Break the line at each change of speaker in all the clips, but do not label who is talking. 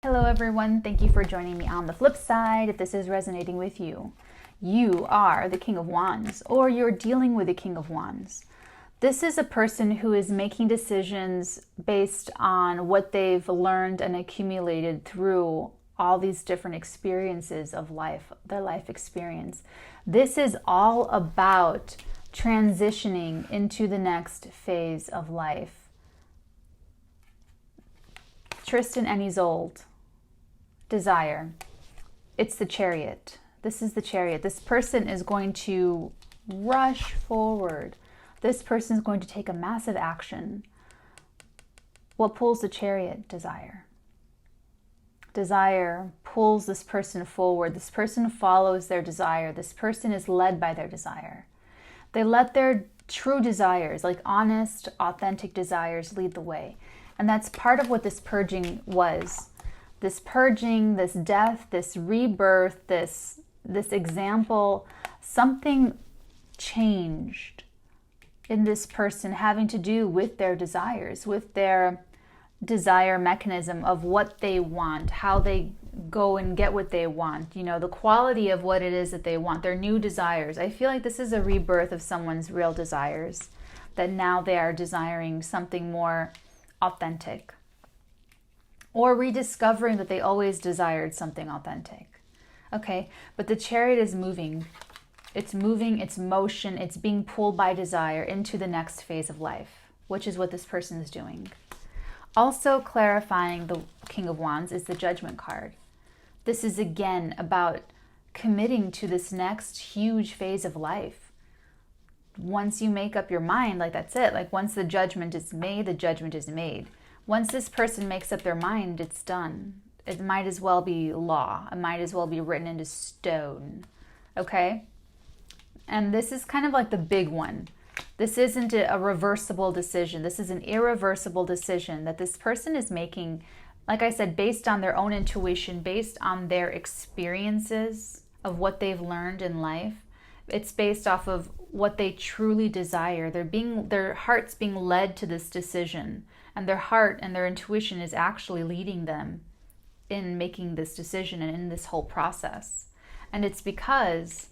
Hello everyone, thank you for joining me on the flip side. If this is resonating with you, you are the King of Wands, or you're dealing with the King of Wands. This is a person who is making decisions based on what they've learned and accumulated through all these different experiences of life, their life experience. This is all about transitioning into the next phase of life. Tristan and Isolde. Desire. It's the Chariot. This is the Chariot. This person is going to rush forward. This person is going to take a massive action. What pulls the Chariot? Desire. Desire pulls this person forward. This person follows their desire. This person is led by their desire. They let their true desires, like honest, authentic desires, lead the way. And that's part of what this purging was. This purging, this death, this rebirth, this example, something changed in this person having to do with their desires, with their desire mechanism of what they want, how they go and get what they want, the quality of what it is that they want, their new desires. I feel like this is a rebirth of someone's real desires, that now they are desiring something more authentic, or rediscovering that they always desired something authentic. Okay, but the Chariot is moving. It's moving, it's motion, it's being pulled by desire into the next phase of life, which is what this person is doing. Also clarifying the King of Wands is the Judgment card. This is again about committing to this next huge phase of life. Once you make up your mind, that's it. Once the judgment is made, the judgment is made. Once this person makes up their mind, it's done. It might as well be law. It might as well be written into stone. Okay? And this is kind of like the big one. This isn't a reversible decision. This is an irreversible decision that this person is making, like I said, based on their own intuition, based on their experiences of what they've learned in life. It's based off of what they truly desire. Their heart's being led to this decision, and their heart and their intuition is actually leading them in making this decision and in this whole process. And it's because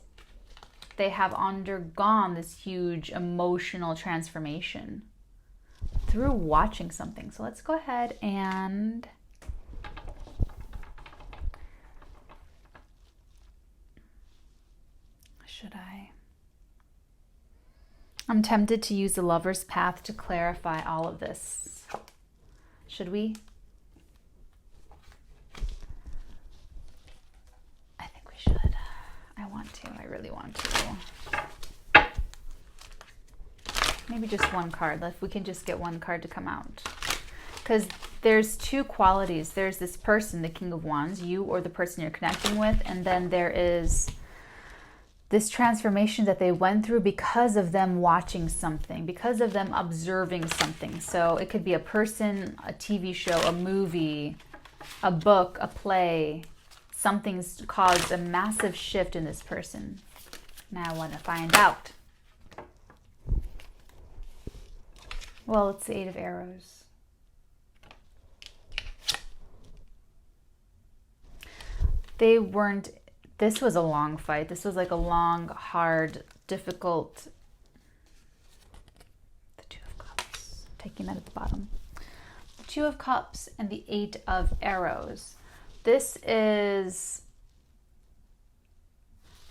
they have undergone this huge emotional transformation through watching something. So let's go ahead and I'm tempted to use the Lover's Path to clarify all of this. Should we? I think we should. I want to. I really want to. Maybe just one card. If we can just get one card to come out. Because there's two qualities. There's this person, the King of Wands, you or the person you're connecting with. And then there is this transformation that they went through because of them watching something, because of them observing something. So it could be a person, a TV show, a movie, a book, a play. Something's caused a massive shift in this person. Now I want to find out. Well, it's the Eight of Arrows. This was a long fight. This was like a long, hard, difficult. The Two of Cups. Taking that at the bottom. The Two of Cups and the Eight of Arrows. This is...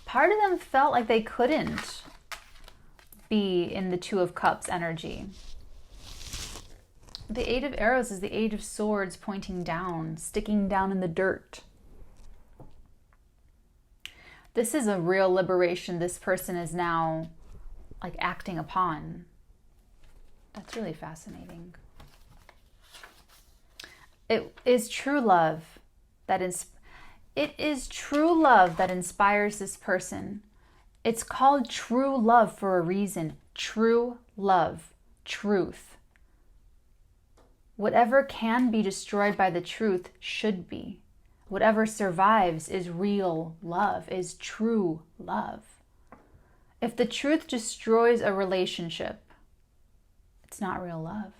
Part of them felt like they couldn't be in the Two of Cups energy. The Eight of Arrows is the Eight of Swords pointing down, sticking down in the dirt. This is a real liberation this person is now acting upon. That's really fascinating. It is true love that inspires this person. It's called true love for a reason. True love, truth. Whatever can be destroyed by the truth should be. Whatever survives is real love, is true love. If the truth destroys a relationship, it's not real love.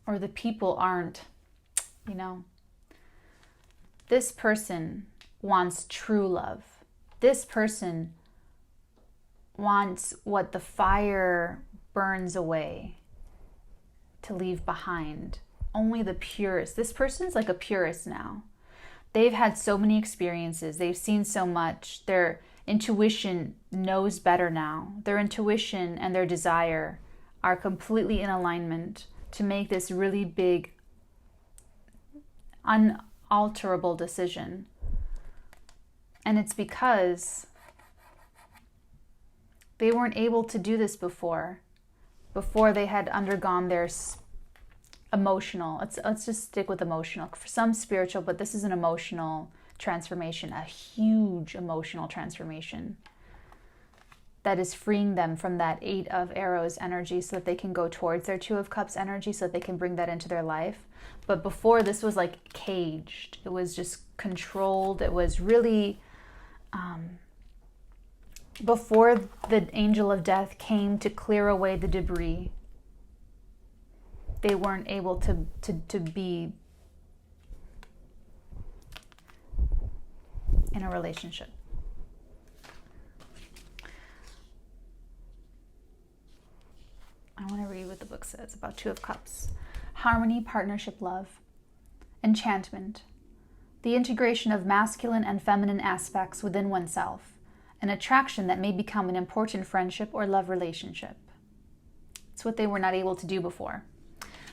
or the people aren't, this person wants true love. This person wants what the fire burns away to leave behind. Only the purest. This person's like a purist now. They've had so many experiences. They've seen so much. Their intuition knows better now. Their intuition and their desire are completely in alignment to make this really big, unalterable decision. And it's because they weren't able to do this before they had undergone their emotional, let's just stick with emotional. For some spiritual, but this is an emotional transformation, a huge emotional transformation that is freeing them from that 8 of Arrows energy so that they can go towards their 2 of Cups energy, so that they can bring that into their life. But before, this was like caged. It was just controlled. It was really, before the angel of death came to clear away the debris, they weren't able to be in a relationship. I want to read what the book says about 2 of Cups. Harmony, partnership, love, enchantment, the integration of masculine and feminine aspects within oneself, an attraction that may become an important friendship or love relationship. It's what they were not able to do before.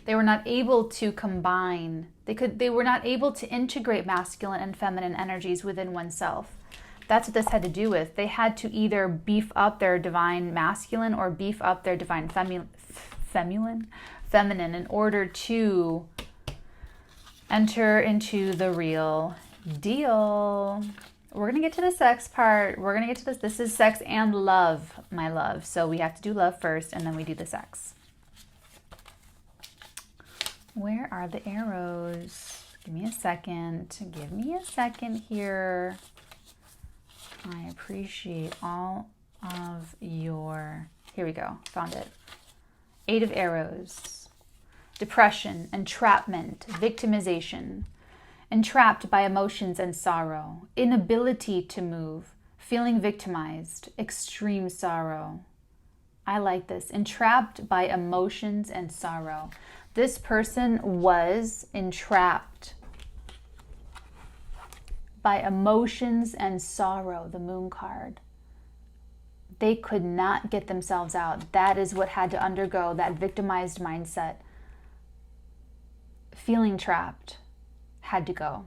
They were not able to combine. They were not able to integrate masculine and feminine energies within oneself. That's what this had to do with. They had to either beef up their divine masculine or beef up their divine feminine in order to enter into the real deal. We're going to get to the sex part. We're going to get to this. This is sex and love, my love. So we have to do love first, and then we do the sex. Where are the arrows? Give me a second. Give me a second here. I appreciate all of your... Here we go. Found it. 8 of Arrows. Depression, entrapment, victimization. Entrapped by emotions and sorrow. Inability to move. Feeling victimized. Extreme sorrow. I like this. Entrapped by emotions and sorrow. This person was entrapped by emotions and sorrow, the Moon card. They could not get themselves out. That is what had to undergo that victimized mindset. Feeling trapped had to go.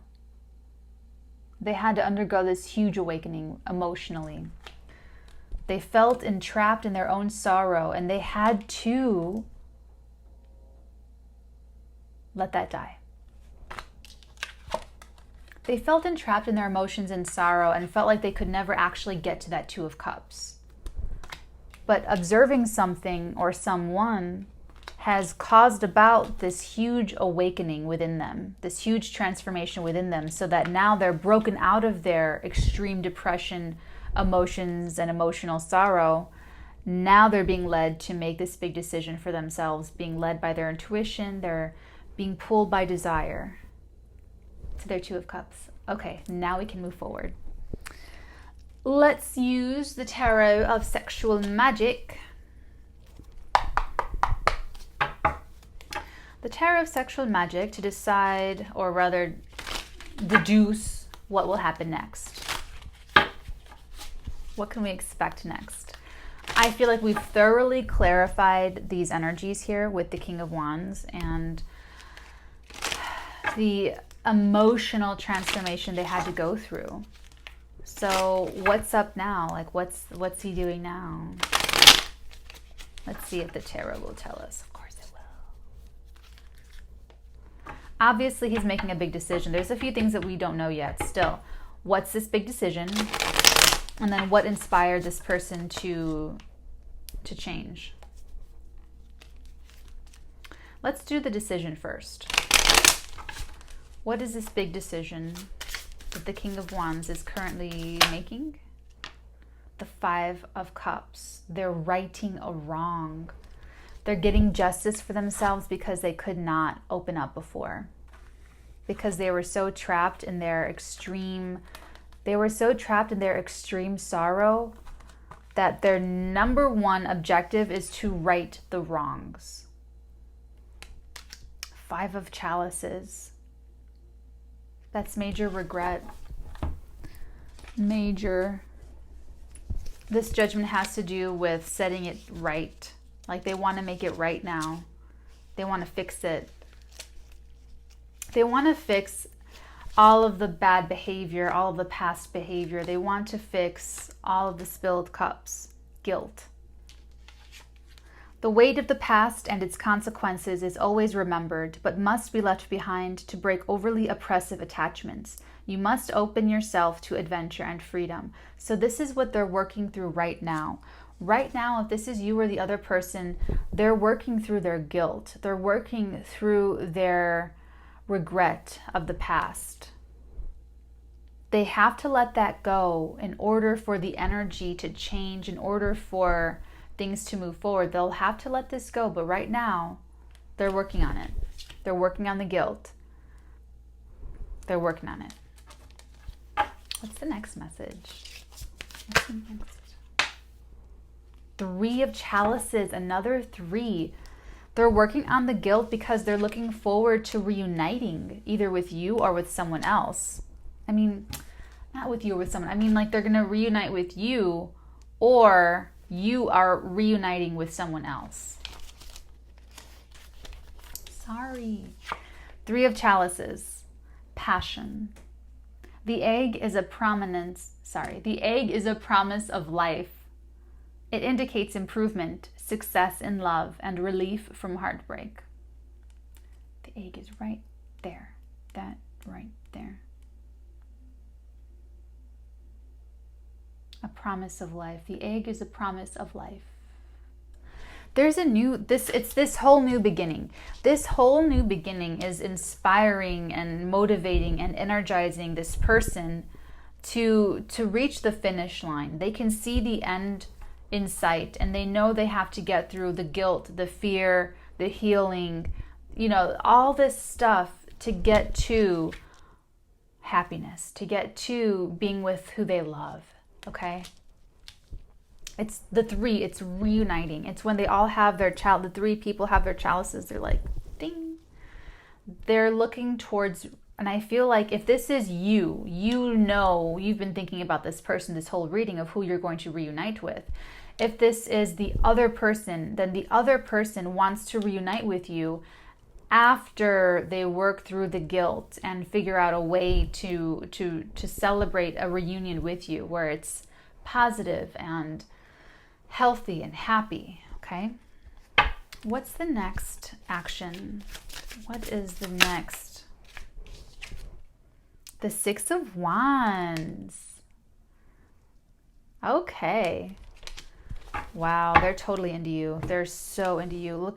They had to undergo this huge awakening emotionally. They felt entrapped in their own sorrow, and they had to let that die. They felt entrapped in their emotions and sorrow and felt like they could never actually get to that 2 of Cups. But observing something or someone has caused about this huge awakening within them, this huge transformation within them, so that now they're broken out of their extreme depression, emotions, and emotional sorrow. Now they're being led to make this big decision for themselves, being led by their intuition. They're being pulled by desire to their 2 of Cups. Okay, now we can move forward. Let's use the Tarot of Sexual Magic. The Tarot of Sexual Magic to decide, or rather deduce, what will happen next. What can we expect next? I feel like we've thoroughly clarified these energies here with the King of Wands and the emotional transformation they had to go through. So what's up now? Like what's he doing now? Let's see if the tarot will tell us. Of course it will. Obviously he's making a big decision. There's a few things that we don't know yet. Still, what's this big decision? And then what inspired this person to change? Let's do the decision first. What is this big decision that the King of Wands is currently making? The 5 of Cups. They're righting a wrong. They're getting justice for themselves because they could not open up before. Because they were so trapped in their extreme sorrow that their number one objective is to right the wrongs. 5 of Chalices. That's major regret. Major. This Judgment has to do with setting it right. Like they want to make it right now. They want to fix it. They want to fix all of the bad behavior, all of the past behavior. They want to fix all of the spilled cups. Guilt. The weight of the past and its consequences is always remembered, but must be left behind to break overly oppressive attachments. You must open yourself to adventure and freedom. So this is what they're working through right now. Right now, if this is you or the other person, they're working through their guilt. They're working through their regret of the past. They have to let that go in order for the energy to change, in order for things to move forward. They'll have to let this go, but right now they're working on it. They're working on the guilt. They're working on it. What's the next message? What's the next? 3 of Chalices, another 3. They're working on the guilt because they're looking forward to reuniting either with you or with someone else. I mean, not with you or with someone. I mean, like they're going to reunite with you, or you are reuniting with someone else. Sorry. 3 of Chalices. Passion. The egg is a promise of life. It indicates improvement, success in love, and relief from heartbreak. The egg is right there. That right there. A promise of life. The egg is a promise of life. There's it's this whole new beginning. This whole new beginning is inspiring and motivating and energizing this person to reach the finish line. They can see the end in sight, and they know they have to get through the guilt, the fear, the healing, all this stuff to get to happiness, to get to being with who they love. Okay? It's the 3, it's reuniting. It's when they all have their the 3 people have their chalices. They're like, ding. They're looking towards, and I feel like if this is you, you've been thinking about this person, this whole reading of who you're going to reunite with. If this is the other person, then the other person wants to reunite with you after they work through the guilt and figure out a way to celebrate a reunion with you where it's positive and healthy and happy. Okay? What's the next action? What is the next? The 6 of Wands. Okay. Wow, they're totally into you. They're so into you.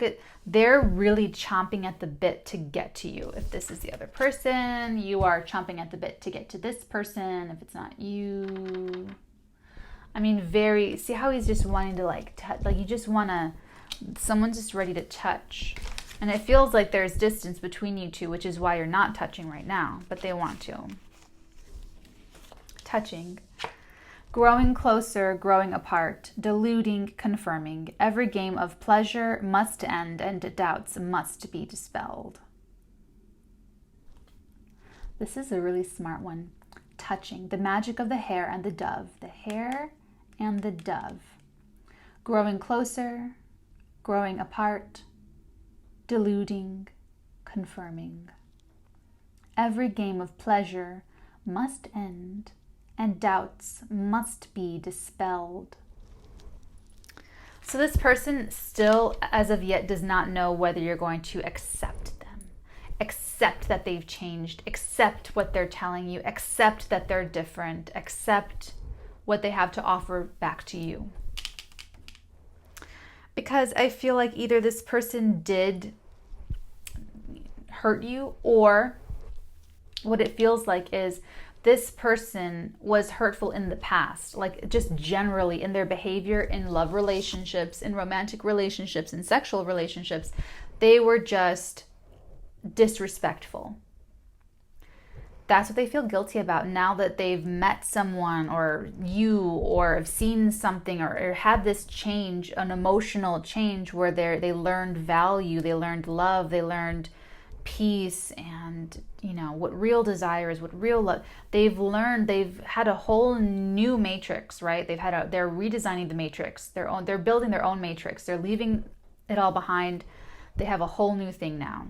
They're really chomping at the bit to get to you. If this is the other person, you are chomping at the bit to get to this person. If it's not you, I mean, see how he's just wanting to you just want to, someone's just ready to touch. And it feels like there's distance between you two, which is why you're not touching right now, but they want to. Touching. Growing closer, growing apart, deluding, confirming. Every game of pleasure must end and doubts must be dispelled. This is a really smart one. Touching. The magic of the hare and the dove. The hare and the dove. Growing closer, growing apart, deluding, confirming. Every game of pleasure must end and doubts must be dispelled. So this person still, as of yet, does not know whether you're going to accept them. Accept that they've changed. Accept what they're telling you. Accept that they're different. Accept what they have to offer back to you. Because I feel like either this person did hurt you, or what it feels like is this person was hurtful in the past, like just generally in their behavior, in love relationships, in romantic relationships, in sexual relationships, they were just disrespectful. That's what they feel guilty about now that they've met someone or you, or have seen something, or had this change, an emotional change where they learned value, they learned love, they learned peace, and what real desire is, what real love. They've learned, they've had a whole new matrix, right? They're redesigning the matrix. They're building their own matrix. They're leaving it all behind. They have a whole new thing now.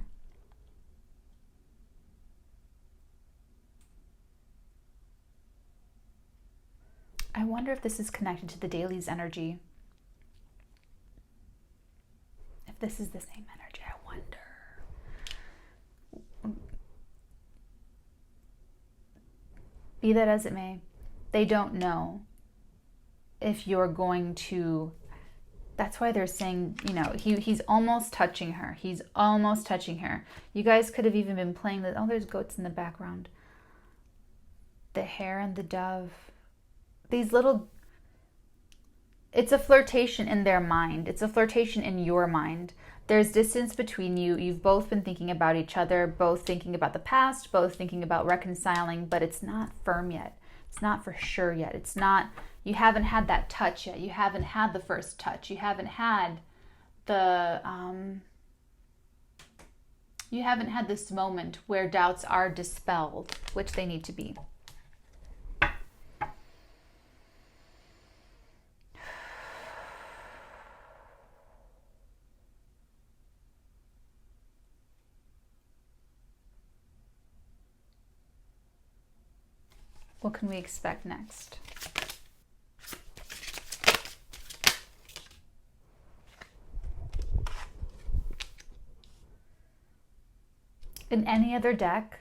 I wonder if this is connected to the dailies energy. If this is the same energy, I wonder. Be that as it may, they don't know if you're going to. That's why they're saying, he's almost touching her. He's almost touching her. You guys could have even been playing the, there's goats in the background. The hare and the dove. These little, it's a flirtation in their mind. It's a flirtation in your mind. There's distance between you. You've both been thinking about each other, both thinking about the past, both thinking about reconciling, but it's not firm yet. It's not for sure yet. It's not, you haven't had that touch yet. You haven't had the first touch. You haven't had this moment where doubts are dispelled, which they need to be. What can we expect next? In any other deck,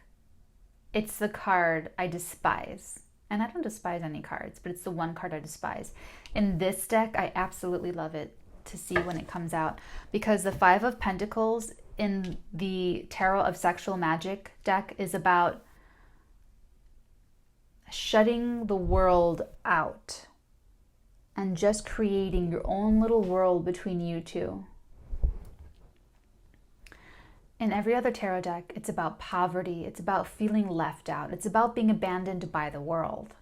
it's the card I despise. And I don't despise any cards, but it's the one card I despise. In this deck, I absolutely love it to see when it comes out, because the Five of Pentacles in the Tarot of Sexual Magic deck is about shutting the world out and just creating your own little world between you two. In every other tarot deck, it's about poverty. It's about feeling left out. It's about being abandoned by the world,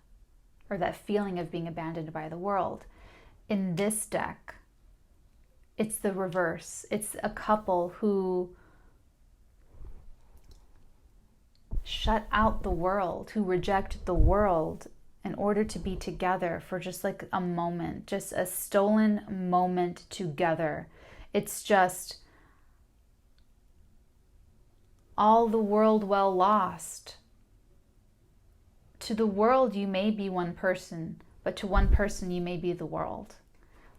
or that feeling of being abandoned by the world. In this deck, it's the reverse. It's a couple who shut out the world, who reject the world in order to be together for just like a moment, just a stolen moment together. It's just all the world well lost. To the world, you may be one person, but to one person, you may be the world.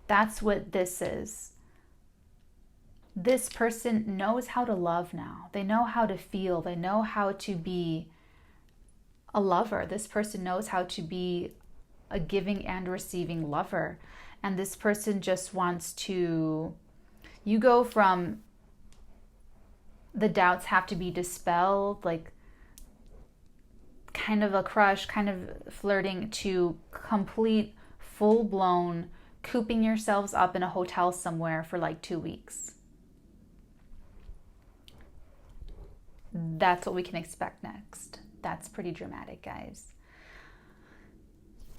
That's what this is. This person knows how to love now. They know how to feel. They know how to be a lover. This person knows how to be a giving and receiving lover. And this person just wants to, you go from the doubts have to be dispelled, like kind of a crush, kind of flirting, to complete full-blown cooping yourselves up in a hotel somewhere for like 2 weeks. That's what we can expect next. That's pretty dramatic, guys.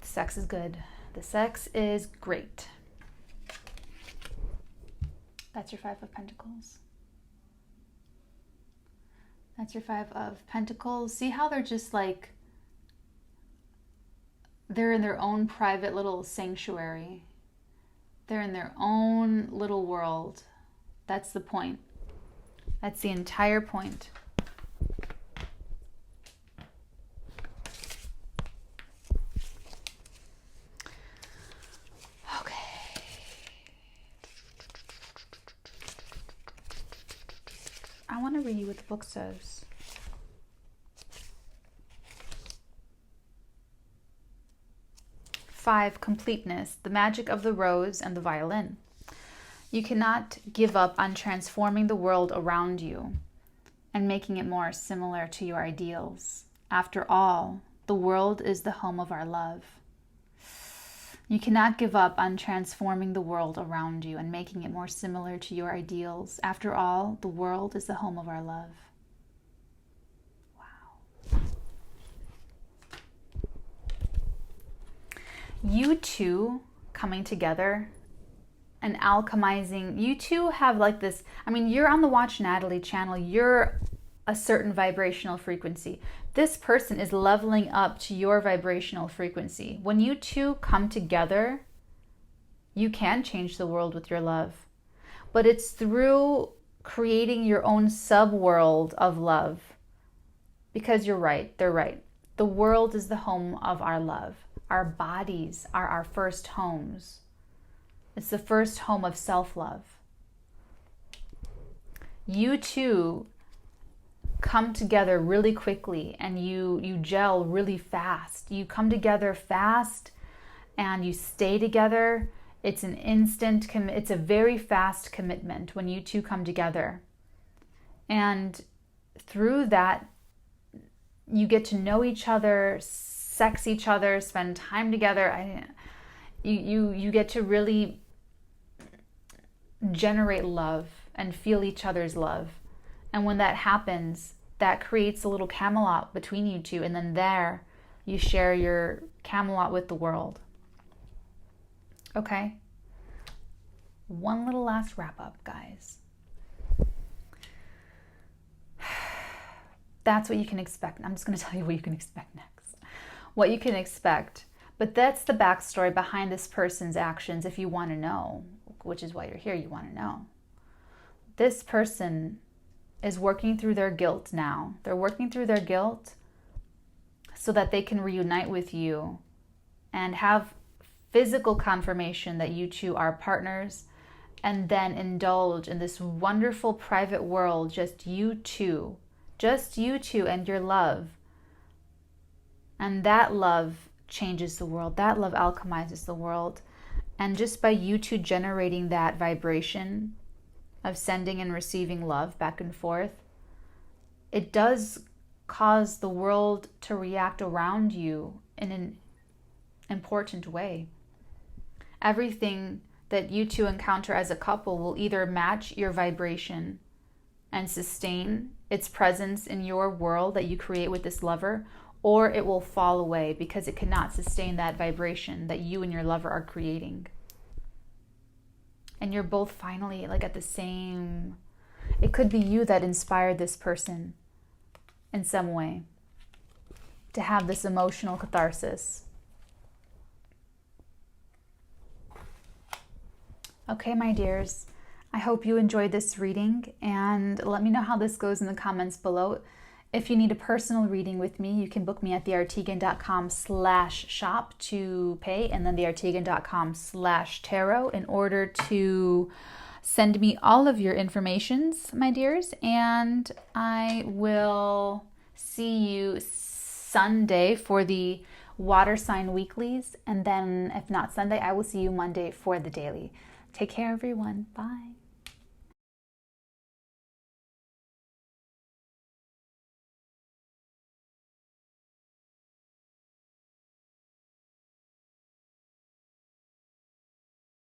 The sex is good. The sex is great. That's your Five of Pentacles. That's your Five of Pentacles. See how they're just like, they're in their own private little sanctuary. They're in their own little world. That's the point. That's the entire point. I want to read you what the book says. Five, completeness, the magic of the rose and the violin. You cannot give up on transforming the world around you and making it more similar to your ideals. After all, the The world is the home of our love. You cannot give up on transforming the world around you and making it more similar to your ideals. After all, the world is the home of our love. Wow. You two coming together and alchemizing, you two have like this, I mean, you're on the Watch Natalie channel, you're a certain vibrational frequency. This person is leveling up to your vibrational frequency. When you two come together, you can change the world with your love. But it's through creating your own sub-world of love. Because you're right, they're right. The world is the home of our love. Our bodies are our first homes. It's the first home of self-love. You two come together really quickly and you gel really fast. You come together fast and you stay together. It's an instant it's a very fast commitment when you two come together. And through that, you get to know each other, sex each other, spend time together. You get to really generate love and feel each other's love. And when that happens, that creates a little Camelot between you two. And then there, you share your Camelot with the world. Okay? One little last wrap up, guys. That's what you can expect. I'm just going to tell you what you can expect next. What you can expect. But that's the backstory behind this person's actions if you want to know, which is why you're here, you want to know. This person is working through their guilt now. They're working through their guilt so that they can reunite with you and have physical confirmation that you two are partners, and then indulge in this wonderful private world, just you two and your love. And that love changes the world. That love alchemizes the world. And just by you two generating that vibration of sending and receiving love back and forth, it does cause the world to react around you in an important way. Everything that you two encounter as a couple will either match your vibration and sustain its presence in your world that you create with this lover, or it will fall away because it cannot sustain that vibration that you and your lover are creating. And you're both finally like at the same, it could be you that inspired this person in some way to have this emotional catharsis. Okay, my dears, I hope you enjoyed this reading, and let me know how this goes in the comments below. If you need a personal reading with me, you can book me at theartigan.com/shop to pay, and then theartigan.com/tarot in order to send me all of your informations, my dears. And I will see you Sunday for the water sign weeklies. And then if not Sunday, I will see you Monday for the daily. Take care, everyone. Bye.